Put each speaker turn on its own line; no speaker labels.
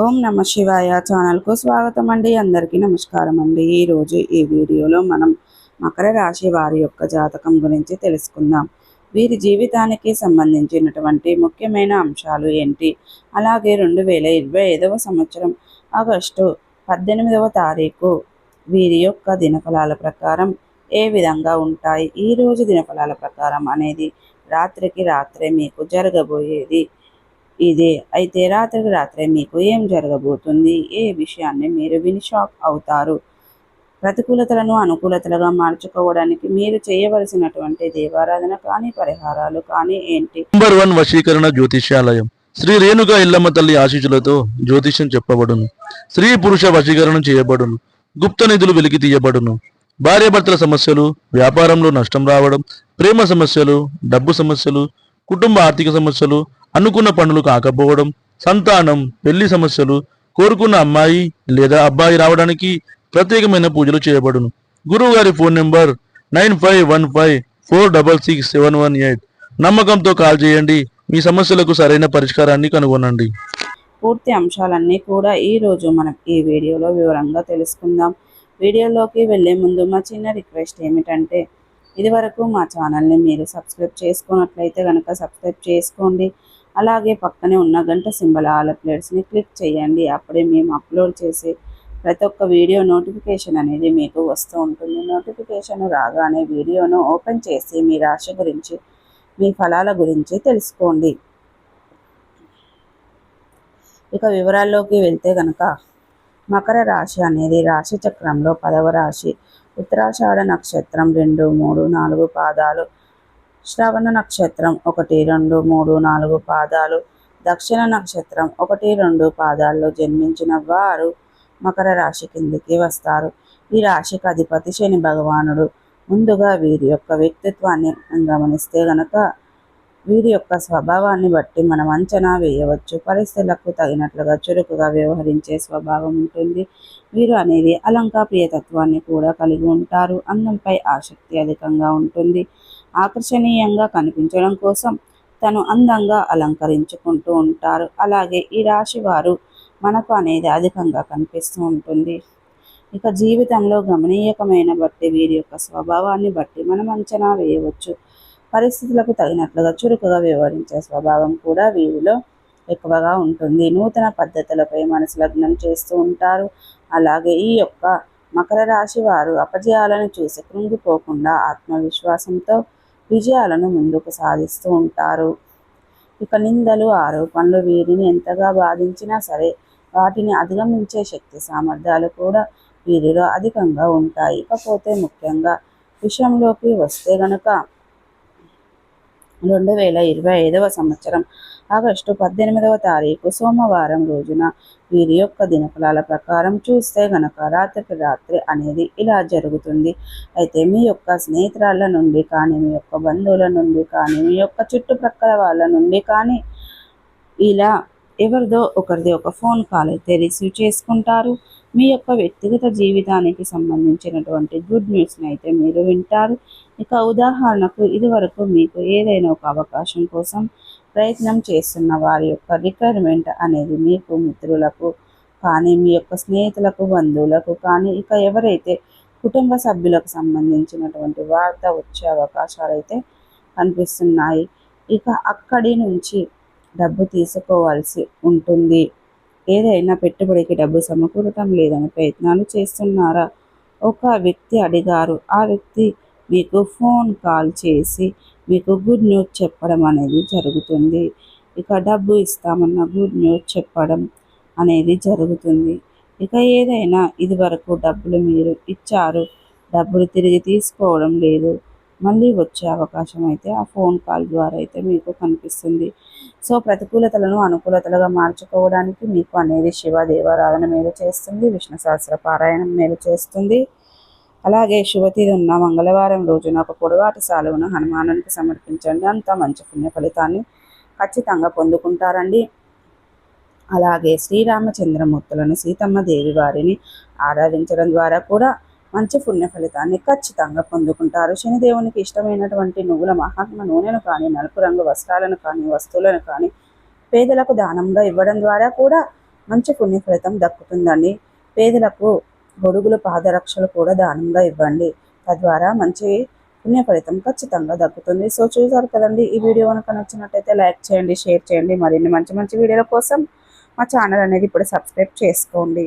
ఓం నమ శివాయ ఛానల్కు స్వాగతం అండి. అందరికీ నమస్కారం అండి. ఈరోజు ఈ వీడియోలో మనం మకర రాశి వారి యొక్క జాతకం గురించి తెలుసుకుందాం. వీరి జీవితానికి సంబంధించినటువంటి ముఖ్యమైన అంశాలు ఏంటి, అలాగే 2025వ సంవత్సరం ఆగస్టు 18వ తారీఖు వీరి యొక్క దినఫలాల ప్రకారం ఏ విధంగా ఉంటాయి, ఈరోజు దినఫలాల ప్రకారం అనేది రాత్రికి రాత్రే మీకు జరగబోయేది ఇదే. అయితే రాత్రికి రాత్రే మీకు ఏం జరగబోతుంది, ఏ విషయాన్ని మీరు విని షాక్ అవుతారు, ప్రతికూలతలను అనుకూలతలుగా మార్చుకోవడానికి మీరు చేయవలసినటువంటి దేవారాధన కానీ పరిహారాలు కానీ ఏంటి?
నంబర్ 1 వశీకరణ జ్యోతిష్యాలయం శ్రీ రేణుక ఇల్లమ్మ తల్లి ఆశీస్సులతో జ్యోతిష్యం చెప్పబడును. స్త్రీ పురుష వశీకరణం చేయబడును. గుప్త నిధులు వెలికి తీయబడును. భార్యాభర్తల సమస్యలు, వ్యాపారంలో నష్టం రావడం, ప్రేమ సమస్యలు, డబ్బు సమస్యలు, కుటుంబ ఆర్థిక సమస్యలు, అనుకున్న పనులు కాకపోవడం, సంతానం, పెళ్లి సమస్యలు, కోరుకున్న అమ్మాయి లేదా అబ్బాయి రావడానికి ప్రత్యేకమైన పూజలు చేయబడును. గురువు గారి ఫోన్ నెంబర్ 9515466718. నమ్మకంతో కాల్ చేయండి. మీ సమస్యలకు సరైన పరిష్కారాన్ని కనుగొనండి.
పూర్తి అంశాలన్నీ కూడా ఈరోజు మనం ఈ వీడియోలో వివరంగా తెలుసుకుందాం. వీడియోలోకి వెళ్ళే ముందు మా చిన్న రిక్వెస్ట్ ఏమిటంటే, ఇదివరకు మా ఛానల్ని మీరు సబ్స్క్రైబ్ చేసుకున్నట్లయితే కనుక సబ్స్క్రైబ్ చేసుకోండి. అలాగే పక్కనే ఉన్న గంట సింబల్ ఆల్ అప్డేట్స్ని క్లిక్ చేయండి. అప్పుడే మేము అప్లోడ్ చేసే ప్రతి ఒక్క వీడియో నోటిఫికేషన్ అనేది మీకు వస్తూ ఉంటుంది. నోటిఫికేషన్ రాగానే వీడియోను ఓపెన్ చేసి మీ రాశి గురించి, మీ ఫలాల గురించి తెలుసుకోండి. ఇక వివరాల్లోకి వెళ్తే కనుక, మకర రాశి అనేది రాశి చక్రంలో 10వ రాశి. ఉత్తరాషాఢ నక్షత్రం 2, 3, 4 పాదాలు, శ్రవణ నక్షత్రం 1, 2, 3, 4 పాదాలు, దక్షిణ నక్షత్రం 1, 2 పాదాల్లో జన్మించిన వారు మకర రాశి కిందికి వస్తారు. ఈ రాశికి అధిపతి శని భగవానుడు. ముందుగా వీరి యొక్క వ్యక్తిత్వాన్ని గమనిస్తే గనక, వీరి యొక్క స్వభావాన్ని బట్టి మనం అంచనా వేయవచ్చు. పరిస్థితులకు తగినట్లుగా చురుకుగా వ్యవహరించే స్వభావం ఉంటుంది. వీరు అనేది అలంకాప్రియతత్వాన్ని కూడా కలిగి ఉంటారు. అందంపై ఆసక్తి అధికంగా ఉంటుంది. ఆకర్షణీయంగా కనిపించడం కోసం తను అందంగా అలంకరించుకుంటూ ఉంటారు. అలాగే ఈ రాశి వారు మనకు అనేది అధికంగా కనిపిస్తూ ఉంటుంది. ఇక జీవితంలో గమనీయకమైన బట్టి వీరి యొక్క స్వభావాన్ని బట్టి మనం అంచనా వేయవచ్చు. పరిస్థితులకు తగినట్లుగా చురుకుగా వ్యవహరించే స్వభావం కూడా వీరిలో ఎక్కువగా ఉంటుంది. నూతన పద్ధతులపై మనసు లగ్నం చేస్తూ ఉంటారు. అలాగే ఈ యొక్క మకర రాశి వారు అపజయాలను చూసి కృంగిపోకుండా ఆత్మవిశ్వాసంతో విజయాలను ముందుకు సాధిస్తూ ఉంటారు. ఇక నిందలు, ఆరోపణలు వీరిని ఎంతగా బాధించినా సరే వాటిని అధిగమించే శక్తి సామర్థ్యాలు కూడా వీరిలో అధికంగా ఉంటాయి. ఇకపోతే ముఖ్యంగా విషయంలోకి వస్తే గనక, 2025వ సంవత్సరం ఆగస్టు 18వ తారీఖు సోమవారం రోజున వీరి యొక్క దినఫలాల ప్రకారం చూస్తే గనక రాత్రికి రాత్రి అనేది ఇలా జరుగుతుంది. అయితే మీ యొక్క స్నేహితురాళ్ళ నుండి కానీ, మీ యొక్క బంధువుల నుండి కానీ, మీ యొక్క చుట్టుప్రక్కల వాళ్ళ నుండి కానీ ఇలా ఎవరిదో ఒకరిది ఒక ఫోన్ కాల్ అయితే రిసీవ్ చేసుకుంటారు. మీ యొక్క వ్యక్తిగత జీవితానికి సంబంధించినటువంటి గుడ్ న్యూస్ని అయితే మీరు వింటారు. ఇక ఉదాహరణకు, ఇదివరకు మీకు ఏదైనా ఒక అవకాశం కోసం ప్రయత్నం చేస్తున్న వారి యొక్క రిక్వైర్మెంట్ అనేది మీకు మిత్రులకు కానీ, మీ యొక్క స్నేహితులకు, బంధువులకు కానీ, ఇక ఎవరైతే కుటుంబ సభ్యులకు సంబంధించినటువంటి వార్త వచ్చే అవకాశాలు అయితే కనిపిస్తున్నాయి. ఇక అక్కడి నుంచి డబ్బు తీసుకోవాల్సి ఉంటుంది. ఏదైనా పెట్టుబడికి డబ్బు సమకూరటం లేదని ప్రయత్నాలు చేస్తున్నారా? ఒక వ్యక్తి అడిగారు. ఆ వ్యక్తి మీకు ఫోన్ కాల్ చేసి మీకు గుడ్ న్యూస్ చెప్పడం అనేది జరుగుతుంది. ఇక డబ్బు ఇస్తామన్న గుడ్ న్యూస్ చెప్పడం అనేది జరుగుతుంది. ఇక ఏదైనా ఇదివరకు డబ్బులు మీరు ఇచ్చారు, డబ్బులు తిరిగి తీసుకోవడం లేదు, మళ్ళీ వచ్చే అవకాశం అయితే ఆ ఫోన్ కాల్ ద్వారా అయితే మీకు కనిపిస్తుంది. సో ప్రతికూలతలను అనుకూలతలుగా మార్చుకోవడానికి మీకు అనేది శివ దేవారాధన మేలు చేస్తుంది. విష్ణు సహస్ర పారాయణం మేలు చేస్తుంది. అలాగే శుభతిథి ఉన్న మంగళవారం రోజున ఒక పొడవాటి సాలువను హనుమానునికి సమర్పించండి. అంత మంచి పుణ్య ఫలితాన్ని ఖచ్చితంగా పొందుకుంటారండి. అలాగే శ్రీరామచంద్రమూర్తులను, సీతమ్మ దేవి వారిని ఆరాధించడం ద్వారా కూడా మంచి పుణ్య ఫలితాన్ని ఖచ్చితంగా పొందుకుంటారు. శనిదేవునికి ఇష్టమైనటువంటి నువ్వుల మహాత్మ నూనెను కానీ, నలుపు రంగు వస్త్రాలను కానీ, వస్తువులను కానీ పేదలకు దానంగా ఇవ్వడం ద్వారా కూడా మంచి పుణ్య ఫలితం దక్కుతుందండి. పేదలకు గొడుగులు పాదరక్షలు కూడా దానంగా ఇవ్వండి. తద్వారా మంచి పుణ్య ఫలితం ఖచ్చితంగా దక్కుతుంది. సో చూసారు కదండి, ఈ వీడియో కనుక నచ్చినట్టయితే లైక్ చేయండి, షేర్ చేయండి. మరిన్ని మంచి మంచి వీడియోల కోసం మా ఛానల్ అనేది ఇప్పుడు సబ్స్క్రైబ్ చేసుకోండి.